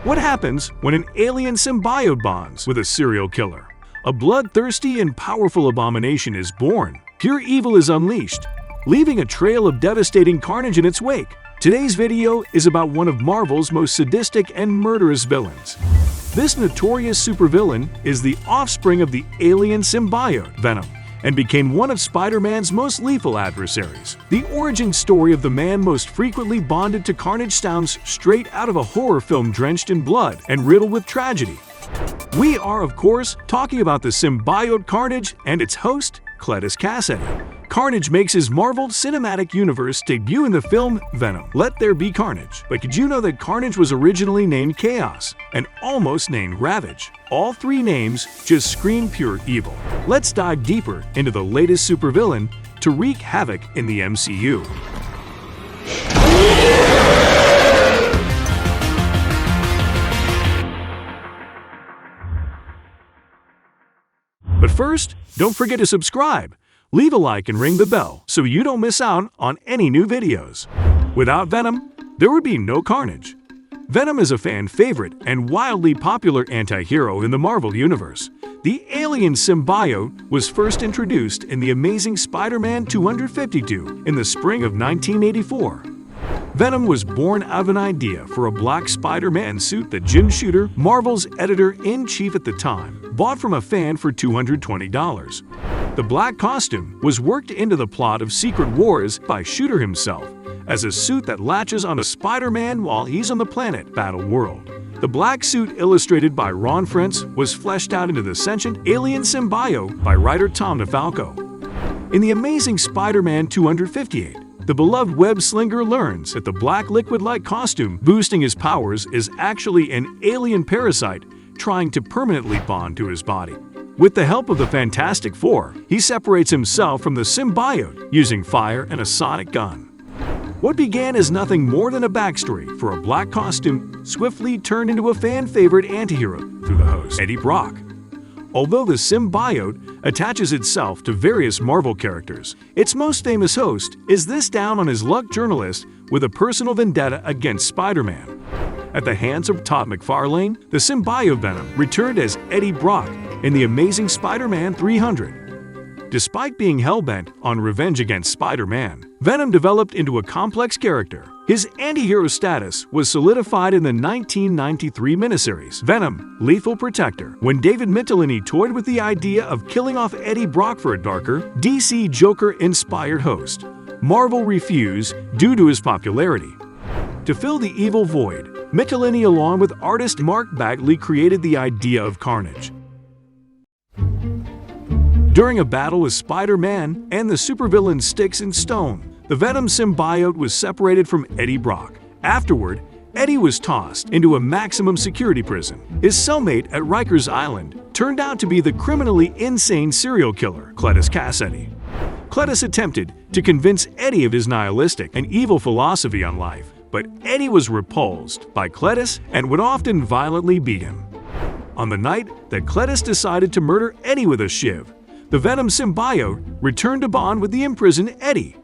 What happens when an alien symbiote bonds with a serial killer? A bloodthirsty and powerful abomination is born. Pure evil is unleashed, leaving a trail of devastating carnage in its wake. Today's video is about one of Marvel's most sadistic and murderous villains. This notorious supervillain is the offspring of the alien symbiote, Venom, and became one of Spider-Man's most lethal adversaries. The origin story of the man most frequently bonded to Carnage sounds straight out of a horror film drenched in blood and riddled with tragedy. We are, of course, talking about the symbiote Carnage and its host, Cletus Kasady. Carnage makes his Marvel Cinematic Universe debut in the film Venom, Let There Be Carnage. But did you know that Carnage was originally named Chaos and almost named Ravage? All three names just scream pure evil. Let's dive deeper into the latest supervillain to wreak havoc in the MCU. But first, don't forget to subscribe, leave a like and ring the bell so you don't miss out on any new videos. Without Venom, there would be no Carnage. Venom is a fan favorite and wildly popular anti-hero in the Marvel Universe. The alien symbiote was first introduced in The Amazing Spider-Man 252 in the spring of 1984. Venom was born out of an idea for a black Spider-Man suit that Jim Shooter, Marvel's editor-in-chief at the time, bought from a fan for $220. The black costume was worked into the plot of Secret Wars by Shooter himself as a suit that latches onto Spider-Man while he's on the planet Battle World. The black suit, illustrated by Ron Frenz, was fleshed out into the sentient alien symbiote by writer Tom DeFalco. In The Amazing Spider-Man 258, the beloved web-slinger learns that the black liquid-like costume boosting his powers is actually an alien parasite trying to permanently bond to his body. With the help of the Fantastic Four, he separates himself from the symbiote using fire and a sonic gun. What began as nothing more than a backstory for a black costume swiftly turned into a fan-favorite antihero through the host, Eddie Brock. Although the symbiote attaches itself to various Marvel characters, its most famous host is this down-on-his-luck journalist with a personal vendetta against Spider-Man. At the hands of Todd McFarlane, the symbiote Venom returned as Eddie Brock in The Amazing Spider-Man 300. Despite being hell-bent on revenge against Spider-Man, Venom developed into a complex character. His anti-hero status was solidified in the 1993 miniseries Venom: Lethal Protector, when David Michelinie toyed with the idea of killing off Eddie Brock for a darker, DC Joker-inspired host. Marvel refused due to his popularity. To fill the evil void, Michelinie along with artist Mark Bagley created the idea of Carnage. During a battle with Spider-Man and the supervillain Sticks and Stone, the Venom symbiote was separated from Eddie Brock. Afterward, Eddie was tossed into a maximum security prison. His cellmate at Rikers Island turned out to be the criminally insane serial killer, Cletus Kasady. Cletus attempted to convince Eddie of his nihilistic and evil philosophy on life, but Eddie was repulsed by Cletus and would often violently beat him. On the night that Cletus decided to murder Eddie with a shiv, the Venom symbiote returned to bond with the imprisoned Eddie.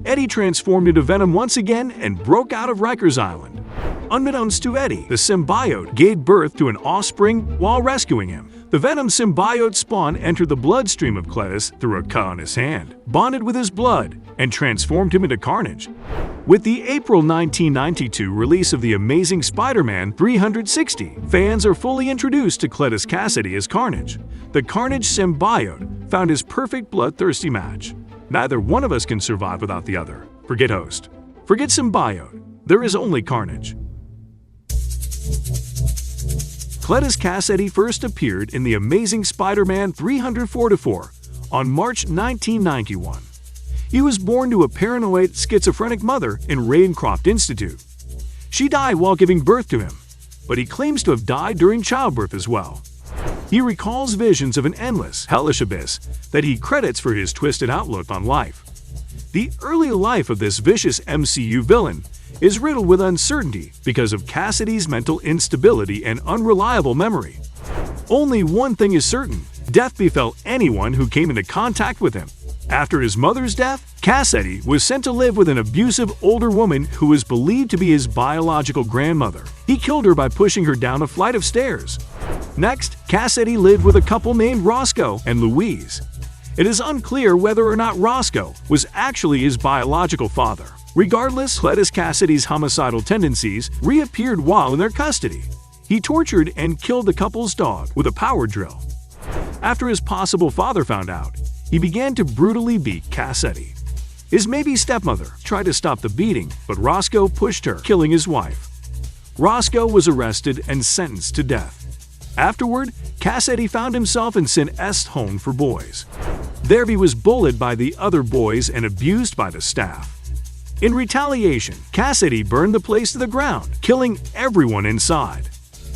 Eddie transformed into Venom once again and broke out of Rikers Island. Unbeknownst to Eddie, the symbiote gave birth to an offspring while rescuing him. The Venom symbiote spawn entered the bloodstream of Cletus through a cut on his hand, bonded with his blood, and transformed him into Carnage. With the April 1992 release of The Amazing Spider-Man 360, fans are fully introduced to Cletus Kasady as Carnage. The Carnage symbiote found his perfect bloodthirsty match. Neither one of us can survive without the other. Forget host. Forget symbiote. There is only Carnage. Cletus Kasady first appeared in The Amazing Spider-Man 344 on March 1991. He was born to a paranoid, schizophrenic mother in Ravencroft Institute. She died while giving birth to him, but he claims to have died during childbirth as well. He recalls visions of an endless, hellish abyss that he credits for his twisted outlook on life. The early life of this vicious MCU villain is riddled with uncertainty because of Kasady's mental instability and unreliable memory. Only one thing is certain: death befell anyone who came into contact with him. After his mother's death, Kasady was sent to live with an abusive older woman who was believed to be his biological grandmother. He killed her by pushing her down a flight of stairs. Next, Kasady lived with a couple named ROSCOE and LOUISE. It is unclear whether or not ROSCOE was actually his biological father. Regardless, Cletus Kasady's homicidal tendencies reappeared while in their custody. He tortured and killed the couple's dog with a power drill. After his possible father found out, he began to brutally beat Kasady. His maybe stepmother tried to stop the beating, but ROSCOE pushed her, killing his wife. ROSCOE was arrested and sentenced to death. Afterward, Kasady found himself in St. Est's home for boys. There he was bullied by the other boys and abused by the staff. In retaliation, Kasady burned the place to the ground, killing everyone inside.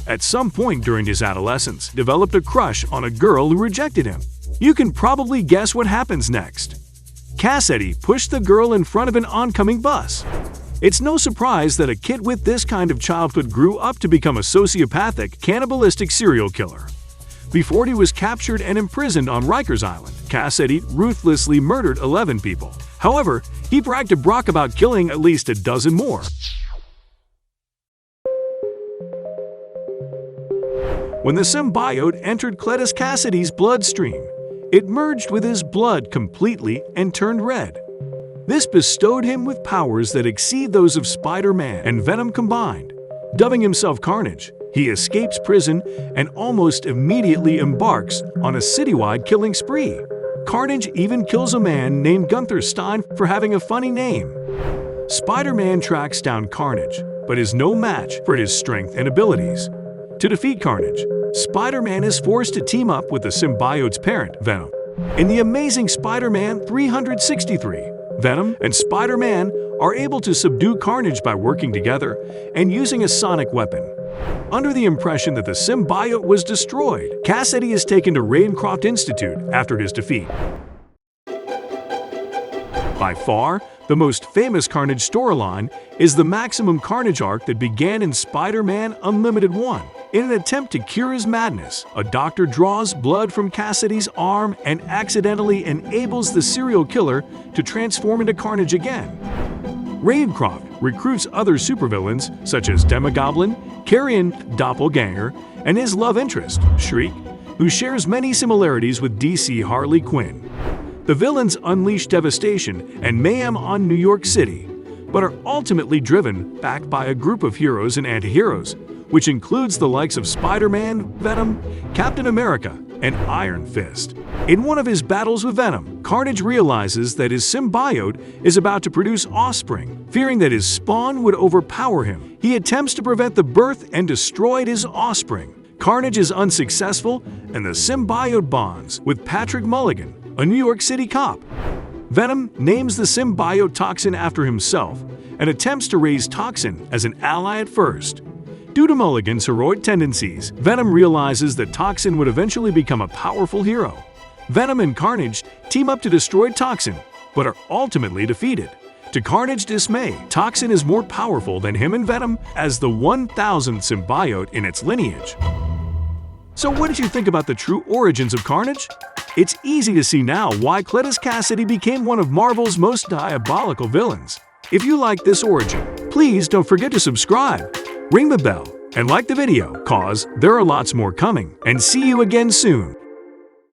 At some point during his adolescence, developed a crush on a girl who rejected him. You can probably guess what happens next. Kasady pushed the girl in front of an oncoming bus. It's no surprise that a kid with this kind of childhood grew up to become a sociopathic, cannibalistic serial killer. Before he was captured and imprisoned on Rikers Island, Kasady ruthlessly murdered 11 people. However, he bragged to Brock about killing at least a dozen more. When the symbiote entered Cletus Kasady's bloodstream, it merged with his blood completely and turned red. This bestowed him with powers that exceed those of Spider-Man and Venom combined. Dubbing himself Carnage, he escapes prison and almost immediately embarks on a citywide killing spree. Carnage even kills a man named Gunther Stein for having a funny name. Spider-Man tracks down Carnage, but is no match for his strength and abilities. To defeat Carnage, Spider-Man is forced to team up with the symbiote's parent, Venom. In The Amazing Spider-Man 363, Venom and Spider-Man are able to subdue Carnage by working together and using a sonic weapon. Under the impression that the symbiote was destroyed, Kasady is taken to Ravencroft Institute after his defeat. By far, the most famous Carnage storyline is the Maximum Carnage arc that began in Spider-Man Unlimited 1. In an attempt to cure his madness, a doctor draws blood from Kasady's arm and accidentally enables the serial killer to transform into Carnage again. Ravencroft recruits other supervillains such as Demogoblin, Carrion Doppelganger, and his love interest, Shriek, who shares many similarities with DC Harley Quinn. The villains unleash devastation and mayhem on New York City, but are ultimately driven back by a group of heroes and anti-heroes, which includes the likes of Spider-Man, Venom, Captain America, and Iron Fist. In one of his battles with Venom, Carnage realizes that his symbiote is about to produce offspring. Fearing that his spawn would overpower him, he attempts to prevent the birth and destroy his offspring. Carnage is unsuccessful, and the symbiote bonds with Patrick Mulligan, a New York City cop. Venom names the symbiote Toxin after himself and attempts to raise Toxin as an ally at first. Due to Mulligan's heroic tendencies, Venom realizes that Toxin would eventually become a powerful hero. Venom and Carnage team up to destroy Toxin, but are ultimately defeated. To Carnage's dismay, Toxin is more powerful than him and Venom as the 1000th symbiote in its lineage. So what did you think about the true origins of Carnage? It's easy to see now why Cletus Kasady became one of Marvel's most diabolical villains. If you like this origin, please don't forget to subscribe, ring the bell, and like the video, cause there are lots more coming. And see you again soon.